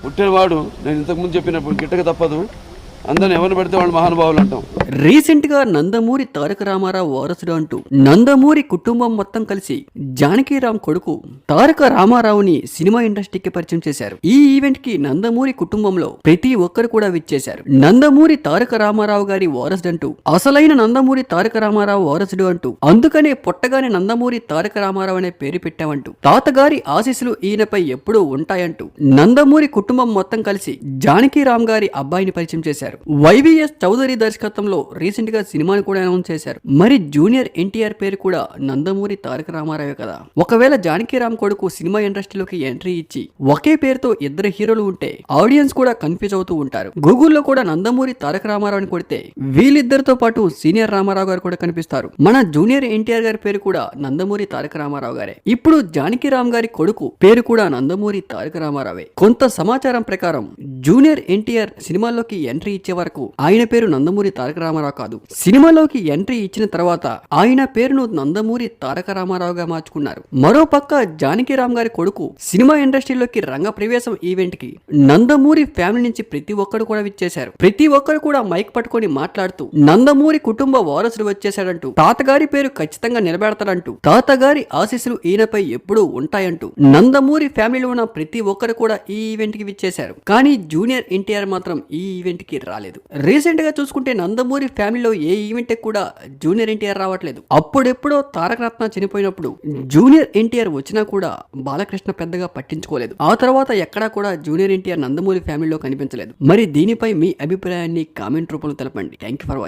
పుట్టినవాడు నేను ఇంతకుముందు చెప్పినప్పుడు గిట్టక తప్పదు. అందరిని ఎవరిని పెడితే వాళ్ళు మహానుభావులు అంటాం. రీసెంట్ గా నందమూరి తారక రామారావు వారసుడు అంటూ నందమూరి కుటుంబం మొత్తం కలిసి జానకీరామ్ కొడుకు తారక రామారావుని సినిమా ఇండస్ట్రీకి పరిచయం చేశారు. ఈ ఈవెంట్ కి నందమూరి కుటుంబంలో ప్రతి ఒక్కరు కూడా విచ్చేశారు. నందమూరి తారక రామారావు గారి వారసుడు అంటూ, అసలైన నందమూరి తారక రామారావు వారసుడు అంటూ, అందుకనే పుట్టగానే నందమూరి తారక రామారావు అనే పేరు పెట్టామంటూ, తాతగారి ఆశీస్సులు ఈయనపై ఎప్పుడూ ఉంటాయంటూ నందమూరి కుటుంబం మొత్తం కలిసి జానకీరామ్ గారి అబ్బాయిని పరిచయం చేశారు. వైవిఎస్ చౌదరి దర్శకత్వంలో రీసెంట్ గా సినిమాని కూడా అనౌన్స్ చేశారు. మరి జూనియర్ ఎన్టీఆర్ పేరు కూడా నందమూరి తారక రామారావే కదా. ఒకవేళ జానకీరామ్ కొడుకు సినిమా ఇండస్ట్రీలోకి ఎంట్రీ ఇచ్చి ఒకే పేరుతో ఇద్దరు హీరోలు ఉంటే ఆడియన్స్ కూడా కన్ఫ్యూజ్ అవుతూ ఉంటారు. గూగుల్లో కూడా నందమూరి తారక రామారావు అని కొడితే వీళ్ళిద్దరితో పాటు సీనియర్ రామారావు గారు కూడా కనిపిస్తారు. మన జూనియర్ ఎన్టీఆర్ గారి పేరు కూడా నందమూరి తారక రామారావు గారే. ఇప్పుడు జానకీరామ్ గారి కొడుకు పేరు కూడా నందమూరి తారక రామారావే. కొంత సమాచారం ప్రకారం జూనియర్ ఎన్టీఆర్ సినిమాల్లోకి ఎంట్రీ ఇచ్చే వరకు ఆయన పేరు నందమూరి తారక రామారావు కాదు. సినిమాలోకి ఎంట్రీ ఇచ్చిన తర్వాత ఆయన పేరును నందమూరి తారక రామారావుగా మార్చుకున్నారు. మరో పక్క జానకీరామ్ గారి కొడుకు సినిమా ఇండస్ట్రీలోకి రంగ ప్రవేశం ఈవెంట్ కి నందమూరి ఫ్యామిలీ నుంచి ప్రతి ఒక్కరు కూడా విచ్చేశారు. ప్రతి ఒక్కరు కూడా మైక్ పట్టుకొని మాట్లాడుతూ నందమూరి కుటుంబ వారసుడు వచ్చేశాడంటూ, తాతగారి పేరు ఖచ్చితంగా నిలబెడతాడంటూ, తాతగారి ఆశీస్సులు ఈయనపై ఎప్పుడూ ఉంటాయంటూ నందమూరి ఫ్యామిలీలో ఉన్న ప్రతి ఒక్కరు కూడా ఈ ఈవెంట్ కి విచ్చేశారు. కానీ జూనియర్ ఎన్టీఆర్ మాత్రం ఈ ఈవెంట్ కి రాలేదు. రీసెంట్ గా చూసుకుంటే నందమూరి ఫ్యామిలీలో ఏ ఈవెంట్ కూడా జూనియర్ ఎన్టీఆర్ రావట్లేదు. అప్పుడెప్పుడో తారక రత్న చనిపోయినప్పుడు జూనియర్ ఎన్టీఆర్ వచ్చినా కూడా బాలకృష్ణ పెద్దగా పట్టించుకోలేదు. ఆ తర్వాత ఎక్కడా కూడా జూనియర్ ఎన్టీఆర్ నందమూరి ఫ్యామిలీలో కనిపించలేదు. మరి దీనిపై మీ అభిప్రాయాన్ని కామెంట్ రూపంలో తెలపండి. Thank you for watching.